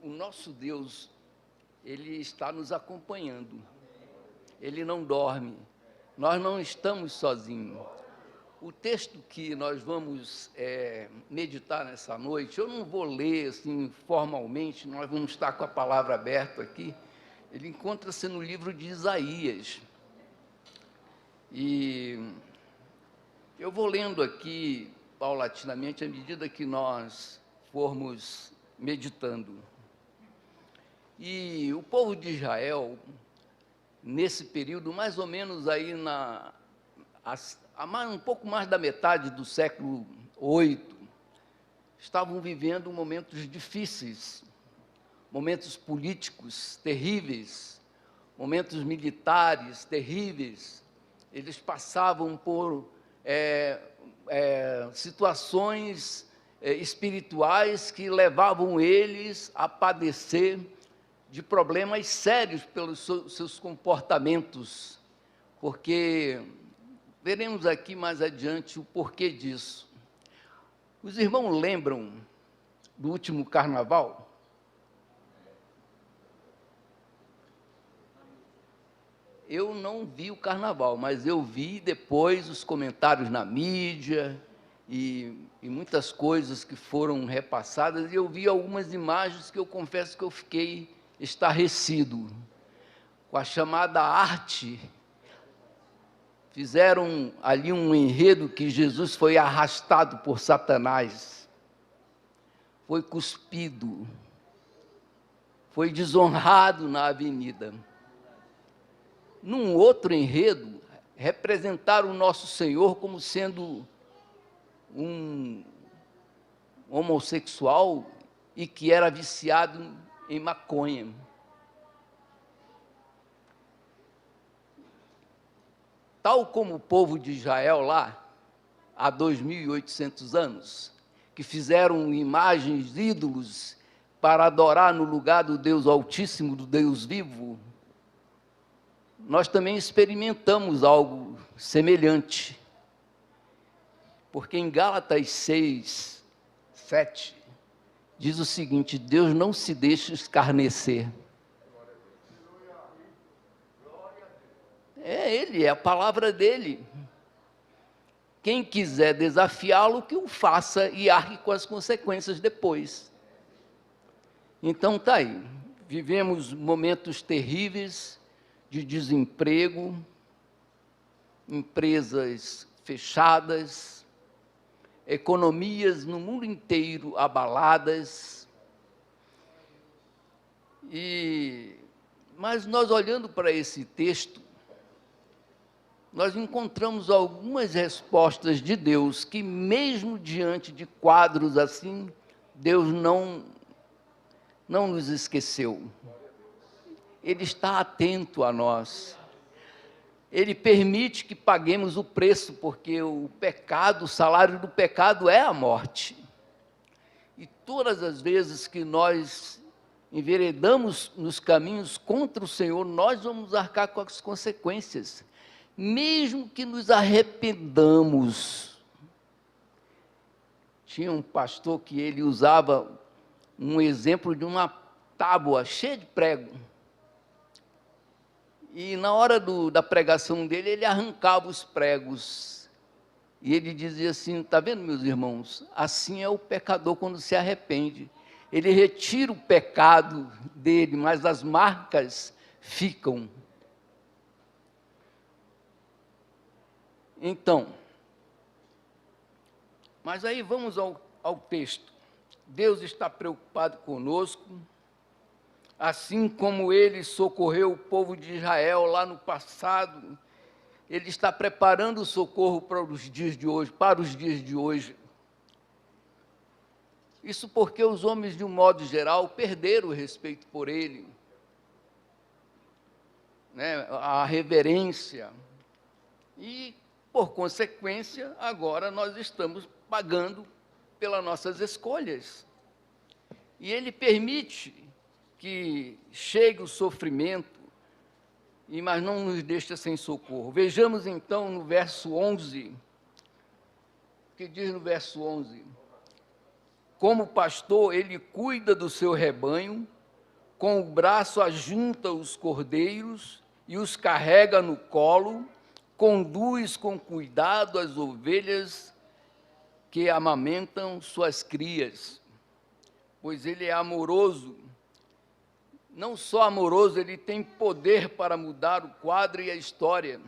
o nosso Deus, Ele está nos acompanhando. Ele não dorme. Nós não estamos sozinhos. O texto que nós vamos meditar nessa noite, eu não vou ler assim formalmente, nós vamos estar com a palavra aberta aqui. Ele encontra-se no livro de Isaías. E eu vou lendo aqui paulatinamente à medida que nós formos meditando. E o povo de Israel, nesse período, mais ou menos aí um pouco mais da metade do século VIII, estavam vivendo momentos difíceis, momentos políticos terríveis, momentos militares terríveis. Eles passavam por situações espirituais que levavam eles a padecer de problemas sérios pelos seus comportamentos, porque veremos aqui mais adiante o porquê disso. Os irmãos lembram do último carnaval? Eu não vi o carnaval, mas eu vi depois os comentários na mídia e muitas coisas que foram repassadas, e eu vi algumas imagens que eu confesso que eu fiquei estarrecido com a chamada arte. Fizeram ali um enredo que Jesus foi arrastado por Satanás, foi cuspido, foi desonrado na avenida. Num outro enredo, representaram o nosso Senhor como sendo um homossexual e que era viciado em maconha. Tal como o povo de Israel lá, há 2.800 anos, que fizeram imagens, ídolos, para adorar no lugar do Deus Altíssimo, do Deus vivo, nós também experimentamos algo semelhante. Porque em Gálatas 6, 7, diz o seguinte: Deus não se deixa escarnecer. É Ele, é a palavra dEle. Quem quiser desafiá-lo, que o faça e arque com as consequências depois. Então está aí, vivemos momentos terríveis de desemprego, empresas fechadas, economias no mundo inteiro abaladas. Mas nós, olhando para esse texto, nós encontramos algumas respostas de Deus, que mesmo diante de quadros assim, Deus não nos esqueceu. Ele está atento a nós. Ele permite que paguemos o preço, porque o pecado, o salário do pecado é a morte. E todas as vezes que nós enveredamos nos caminhos contra o Senhor, nós vamos arcar com as consequências, mesmo que nos arrependamos. Tinha um pastor que ele usava um exemplo de uma tábua cheia de prego. E na hora da pregação dele, ele arrancava os pregos. E ele dizia assim: está vendo, meus irmãos? Assim é o pecador quando se arrepende. Ele retira o pecado dele, mas as marcas ficam. Então, mas aí vamos ao texto. Deus está preocupado conosco, assim como Ele socorreu o povo de Israel lá no passado, Ele está preparando o socorro para os dias de hoje. Isso porque os homens, de um modo geral, perderam o respeito por Ele, né, a reverência, e, por consequência, agora nós estamos pagando pelas nossas escolhas. E Ele permite que chegue o sofrimento, mas não nos deixa sem socorro. Vejamos então no verso 11, o que diz no verso 11: Como pastor, ele cuida do seu rebanho, com o braço ajunta os cordeiros e os carrega no colo, conduz com cuidado as ovelhas que amamentam suas crias, pois ele é amoroso. Não só amoroso, ele tem poder para mudar o quadro e a história.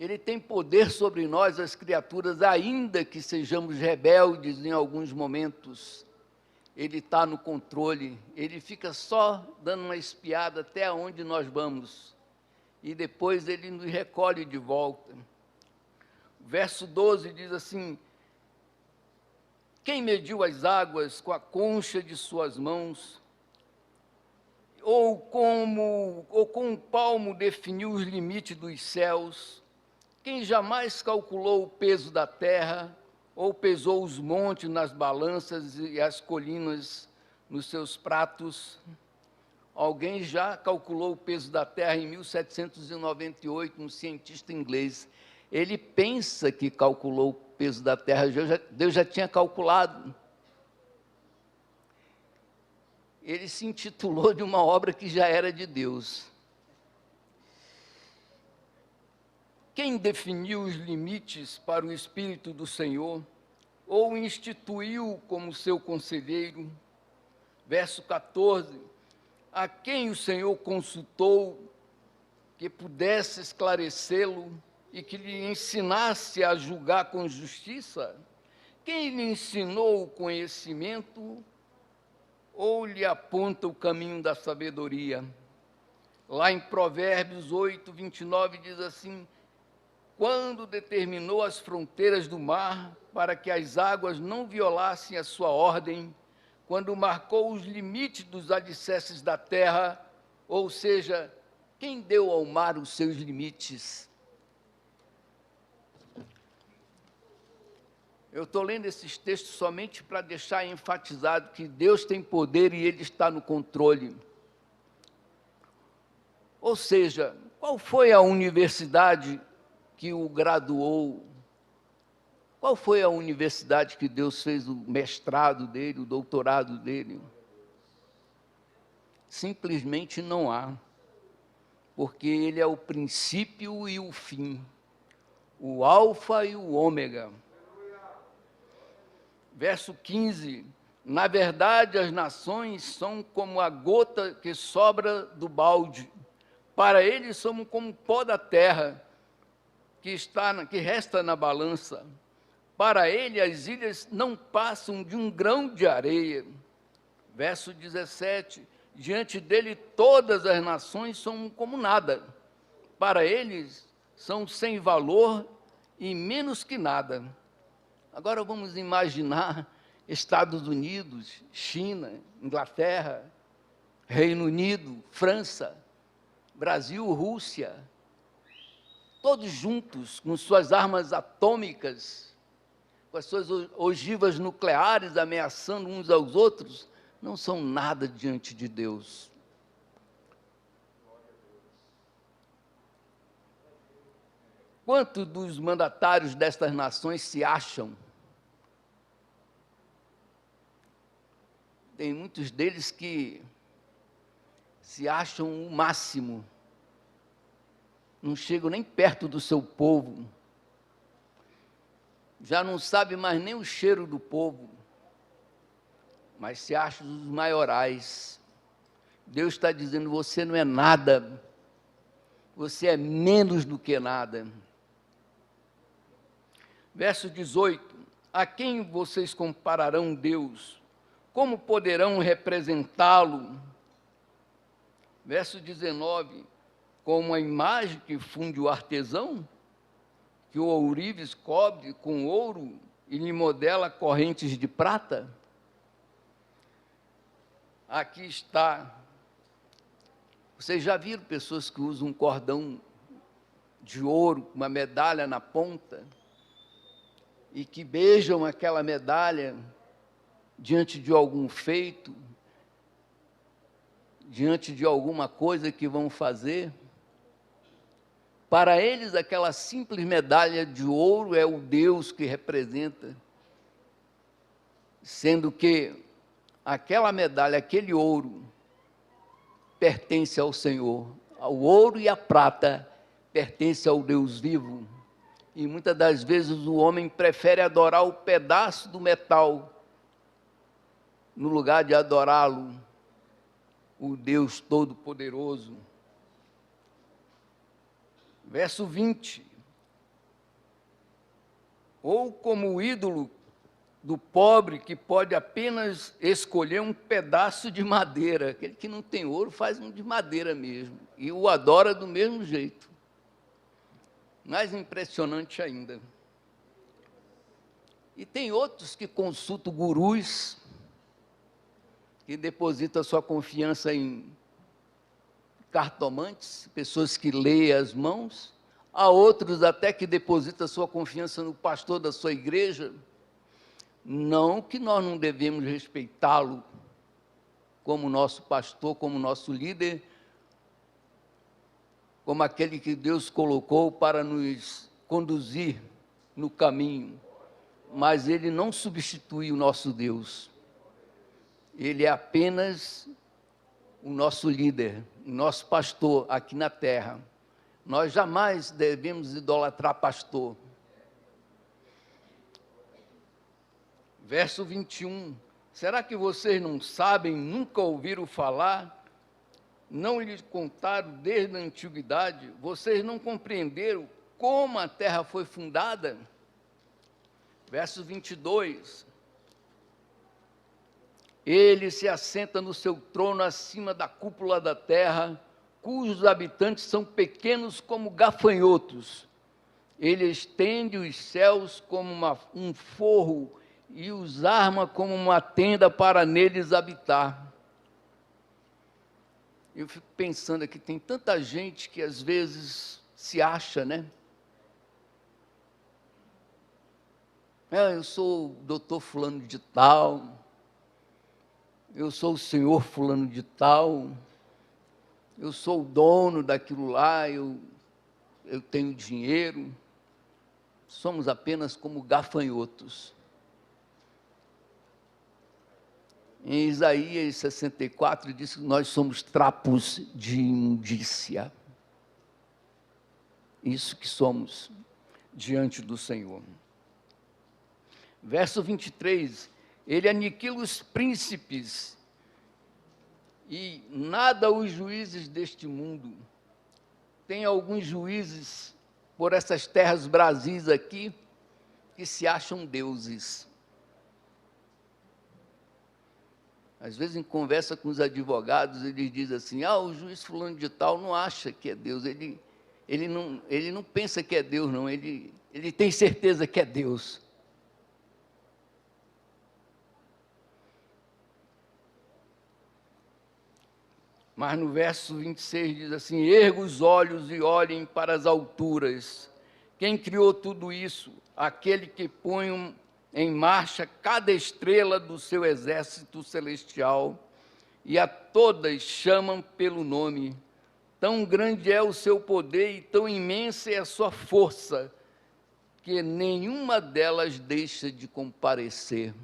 Ele tem poder sobre nós, as criaturas, ainda que sejamos rebeldes em alguns momentos. Ele está no controle, ele fica só dando uma espiada até onde nós vamos, e depois ele nos recolhe de volta. Verso 12 diz assim: quem mediu as águas com a concha de suas mãos, ou com um palmo definiu os limites dos céus? Quem jamais calculou o peso da terra, ou pesou os montes nas balanças e as colinas nos seus pratos? Alguém já calculou o peso da terra em 1798, um cientista inglês. Ele pensa que calculou o peso da terra, Deus já tinha calculado. Ele se intitulou de uma obra que já era de Deus. Quem definiu os limites para o Espírito do Senhor, ou instituiu como seu conselheiro? Verso 14, a quem o Senhor consultou, que pudesse esclarecê-lo e que lhe ensinasse a julgar com justiça? Quem lhe ensinou o conhecimento, ou lhe aponta o caminho da sabedoria? Lá em Provérbios 8, 29, diz assim: quando determinou as fronteiras do mar, para que as águas não violassem a sua ordem, quando marcou os limites dos alicerces da terra, ou seja, quem deu ao mar os seus limites? Eu estou lendo esses textos somente para deixar enfatizado que Deus tem poder e Ele está no controle. Ou seja, qual foi a universidade que o graduou? Qual foi a universidade que Deus fez o mestrado dele, o doutorado dele? Simplesmente não há, porque Ele é o princípio e o fim, o alfa e o ômega. Verso 15, na verdade as nações são como a gota que sobra do balde, para Ele somos como pó da terra, que resta na balança. Para Ele as ilhas não passam de um grão de areia. Verso 17, diante dele todas as nações são como nada. Para eles são sem valor e menos que nada. Agora vamos imaginar Estados Unidos, China, Inglaterra, Reino Unido, França, Brasil, Rússia, todos juntos com suas armas atômicas, com as suas ogivas nucleares ameaçando uns aos outros, não são nada diante de Deus. Quantos dos mandatários destas nações se acham? Tem muitos deles que se acham o máximo, não chegam nem perto do seu povo, já não sabe mais nem o cheiro do povo, mas se acham os maiorais. Deus está dizendo: você não é nada, você é menos do que nada. Verso 18, a quem vocês compararão Deus? Como poderão representá-lo? Verso 19, como a imagem que funde o artesão, que o ourives cobre com ouro e lhe modela correntes de prata? Aqui está. Vocês já viram pessoas que usam um cordão de ouro, uma medalha na ponta, e que beijam aquela medalha diante de algum feito, diante de alguma coisa que vão fazer? Para eles, aquela simples medalha de ouro é o Deus que representa. sendo que aquela medalha, aquele ouro, pertence ao Senhor. O ouro e a prata pertencem ao Deus vivo. E muitas das vezes o homem prefere adorar o pedaço do metal, no lugar de adorá-lo, o Deus Todo-Poderoso. Verso 20. Ou como o ídolo do pobre que pode apenas escolher um pedaço de madeira. Aquele que não tem ouro faz um de madeira mesmo, e o adora do mesmo jeito. Mais impressionante ainda. E tem outros que consultam gurus, que depositam sua confiança em cartomantes, pessoas que leem as mãos. Há outros até que depositam sua confiança no pastor da sua igreja. Não que nós não devemos respeitá-lo como nosso pastor, como nosso líder, como aquele que Deus colocou para nos conduzir no caminho. Mas ele não substitui o nosso Deus. Ele é apenas o nosso líder, o nosso pastor aqui na terra. Nós jamais devemos idolatrar pastor. Verso 21. Será que vocês não sabem, nunca ouviram falar? Não lhes contaram desde a antiguidade? Vocês não compreenderam como a terra foi fundada? Verso 22. Ele se assenta no seu trono acima da cúpula da terra, cujos habitantes são pequenos como gafanhotos. Ele estende os céus como um forro e os arma como uma tenda para neles habitar. Eu fico pensando aqui, tem tanta gente que às vezes se acha, né? Eu sou o doutor fulano de tal, eu sou o senhor fulano de tal, eu sou o dono daquilo lá, eu tenho dinheiro. Somos apenas como gafanhotos. Em Isaías 64 diz que nós somos trapos de imundícia. Isso que somos diante do Senhor. Verso 23, ele aniquila os príncipes e nada os juízes deste mundo. Tem alguns juízes por essas terras brasis aqui que se acham deuses. Às vezes, em conversa com os advogados, eles dizem assim, o juiz fulano de tal não acha que é Deus, ele não pensa que é Deus, não, ele tem certeza que é Deus. Mas no verso 26 diz assim, erga os olhos e olhem para as alturas. Quem criou tudo isso? Aquele que põe em marcha cada estrela do seu exército celestial, e a todas chamam pelo nome. Tão grande é o seu poder e tão imensa é a sua força, que nenhuma delas deixa de comparecer.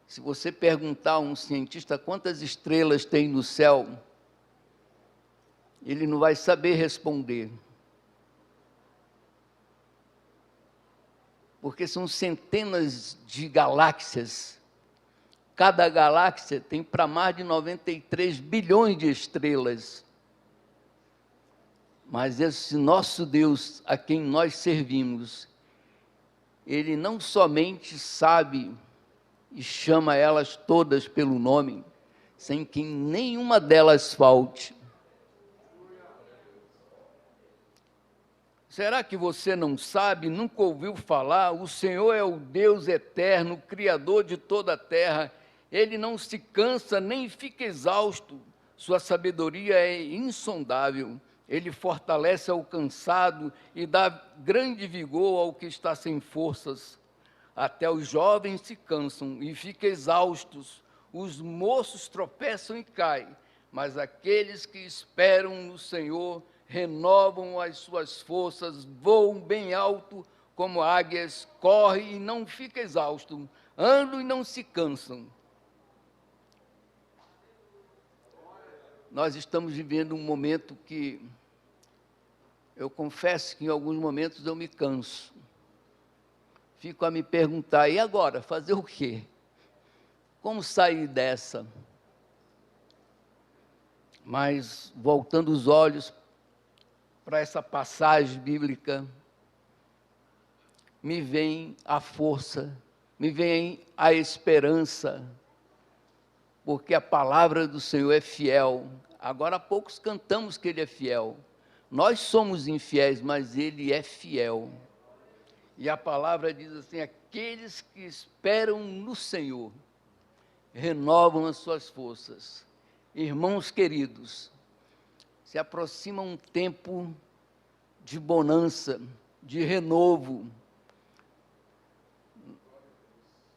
Se você perguntar a um cientista quantas estrelas tem no céu, ele não vai saber responder. Porque são centenas de galáxias. Cada galáxia tem para mais de 93 bilhões de estrelas. Mas esse nosso Deus, a quem nós servimos, ele não somente sabe e chama elas todas pelo nome, sem que nenhuma delas falte. Será que você não sabe, nunca ouviu falar? O Senhor é o Deus eterno, Criador de toda a terra. Ele não se cansa nem fica exausto. Sua sabedoria é insondável. Ele fortalece ao cansado e dá grande vigor ao que está sem forças. Até os jovens se cansam e ficam exaustos. Os moços tropeçam e caem. Mas aqueles que esperam no Senhor renovam as suas forças, voam bem alto, como águias, correm e não ficam exaustos, andam e não se cansam. Nós estamos vivendo um momento que, eu confesso que em alguns momentos eu me canso. Fico a me perguntar, e agora, fazer o quê? Como sair dessa? Mas, voltando os olhos para essa passagem bíblica, me vem a força, me vem a esperança, porque a palavra do Senhor é fiel. Agora há poucos cantamos que Ele é fiel. Nós somos infiéis, mas Ele é fiel. E a palavra diz assim, aqueles que esperam no Senhor, renovam as suas forças. Irmãos queridos, se aproxima um tempo de bonança, de renovo.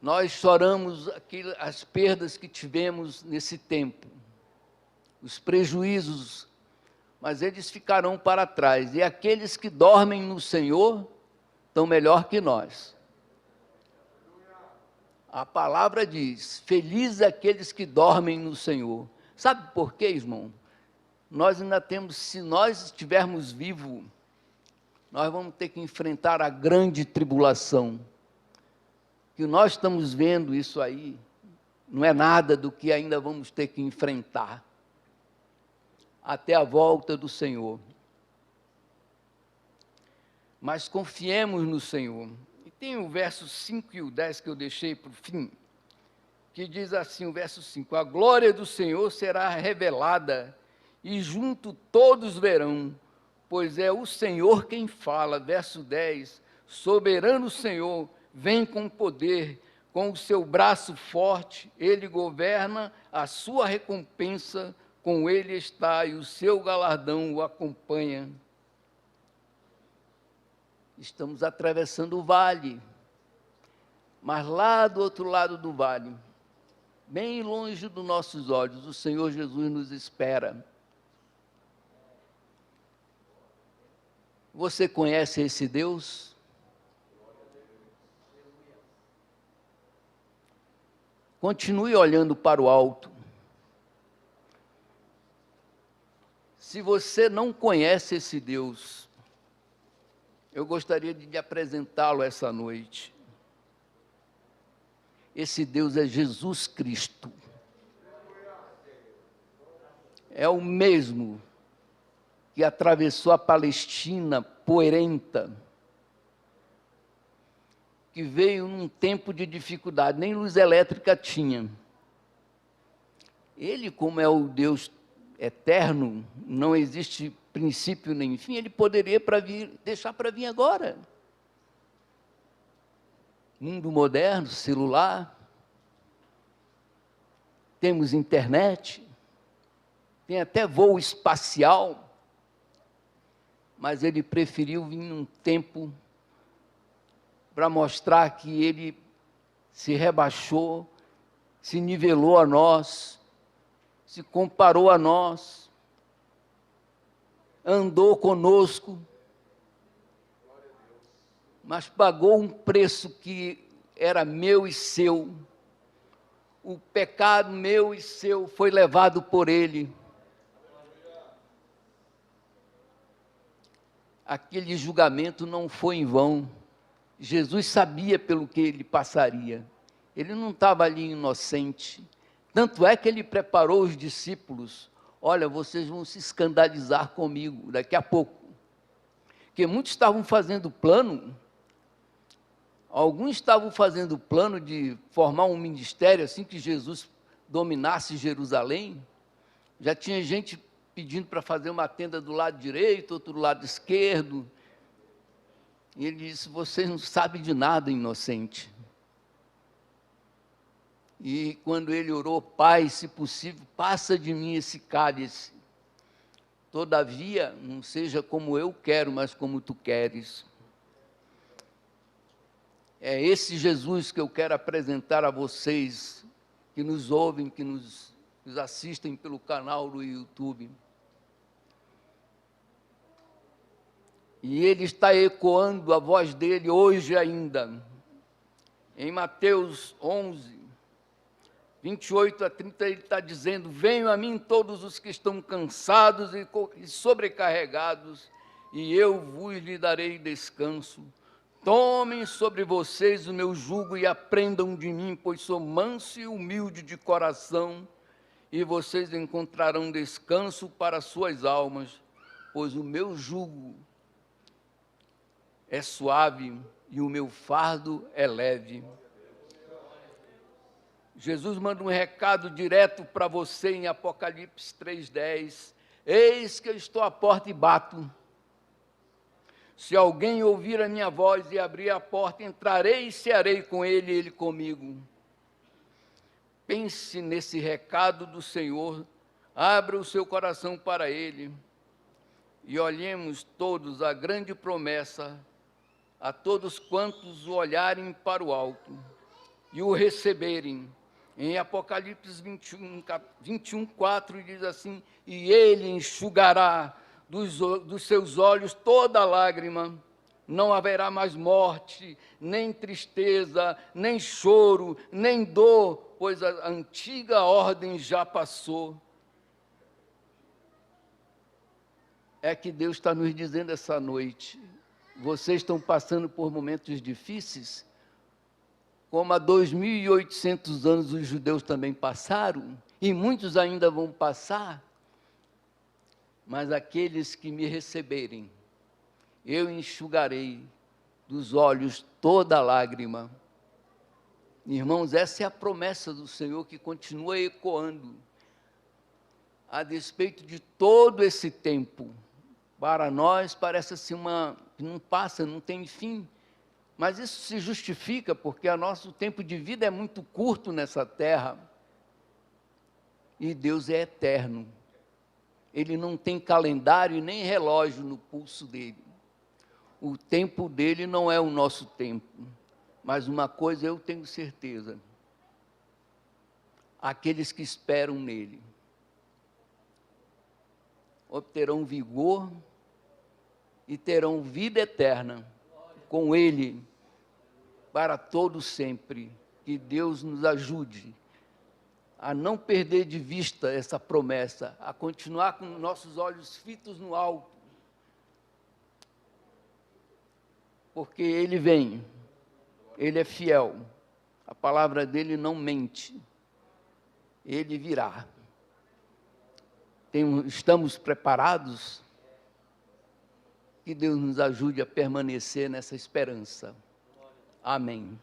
Nós choramos as perdas que tivemos nesse tempo, os prejuízos, mas eles ficarão para trás. E aqueles que dormem no Senhor estão melhor que nós. A palavra diz, felizes aqueles que dormem no Senhor. Sabe por quê, irmão? Nós ainda temos, se nós estivermos vivos, nós vamos ter que enfrentar a grande tribulação. Que nós estamos vendo isso aí, não é nada do que ainda vamos ter que enfrentar, até a volta do Senhor. Mas confiemos no Senhor. E tem o verso 5 e o 10 que eu deixei para o fim, que diz assim, o verso 5, a glória do Senhor será revelada, e junto todos verão, pois é o Senhor quem fala. Verso 10, soberano Senhor, vem com poder, com o seu braço forte, ele governa, a sua recompensa com ele está, e o seu galardão o acompanha. Estamos atravessando o vale, mas lá do outro lado do vale, bem longe dos nossos olhos, o Senhor Jesus nos espera. Você conhece esse Deus? Continue olhando para o alto. Se você não conhece esse Deus, eu gostaria de lhe apresentá-lo essa noite. Esse Deus é Jesus Cristo. É o mesmo que atravessou a Palestina poeirenta, que veio num tempo de dificuldade, nem luz elétrica tinha. Ele, como é o Deus eterno, não existe princípio nem fim, ele poderia deixar para vir agora. Mundo moderno, celular, temos internet, tem até voo espacial, mas ele preferiu vir num tempo para mostrar que ele se rebaixou, se nivelou a nós, se comparou a nós, andou conosco, mas pagou um preço que era meu e seu. O pecado meu e seu foi levado por ele. Aquele julgamento não foi em vão. Jesus sabia pelo que ele passaria. Ele não estava ali inocente. Tanto é que ele preparou os discípulos. Olha, vocês vão se escandalizar comigo daqui a pouco. Porque muitos estavam fazendo plano, alguns estavam fazendo plano de formar um ministério assim que Jesus dominasse Jerusalém. Já tinha gente pedindo para fazer uma tenda do lado direito, outro do lado esquerdo. E ele disse, vocês não sabem de nada, inocente. E quando ele orou, Pai, se possível, passa de mim esse cálice. Todavia, não seja como eu quero, mas como tu queres. É esse Jesus que eu quero apresentar a vocês, que nos ouvem, que nos assistem pelo canal do YouTube. E ele está ecoando a voz dele hoje ainda. Em Mateus 11, 28 a 30, ele está dizendo: venham a mim todos os que estão cansados e sobrecarregados, e eu vos lhe darei descanso. Tomem sobre vocês o meu jugo e aprendam de mim, pois sou manso e humilde de coração, e vocês encontrarão descanso para suas almas, pois o meu jugo é suave e o meu fardo é leve. Jesus manda um recado direto para você em Apocalipse 3,10. Eis que eu estou à porta e bato. Se alguém ouvir a minha voz e abrir a porta, entrarei e cearei com ele e ele comigo. Pense nesse recado do Senhor, abra o seu coração para ele e olhemos todos a grande promessa, a todos quantos o olharem para o alto e o receberem. Em Apocalipse 21:4 diz assim: e ele enxugará dos seus olhos toda lágrima, não haverá mais morte, nem tristeza, nem choro, nem dor, pois a antiga ordem já passou. É que Deus está nos dizendo essa noite: vocês estão passando por momentos difíceis, como há 2.800 anos os judeus também passaram, e muitos ainda vão passar, mas aqueles que me receberem, eu enxugarei dos olhos toda lágrima. Irmãos, essa é a promessa do Senhor que continua ecoando, a despeito de todo esse tempo. Para nós parece assim que não passa, não tem fim, mas isso se justifica porque o nosso tempo de vida é muito curto nessa terra, e Deus é eterno. Ele não tem calendário e nem relógio no pulso dele. O tempo dele não é o nosso tempo. Mas uma coisa eu tenho certeza: aqueles que esperam nele obterão vigor e terão vida eterna com ele para todo sempre. Que Deus nos ajude a não perder de vista essa promessa, a continuar com nossos olhos fitos no alto, porque ele vem, ele é fiel, a palavra dele não mente, ele virá. Estamos preparados? Que Deus nos ajude a permanecer nessa esperança. Amém.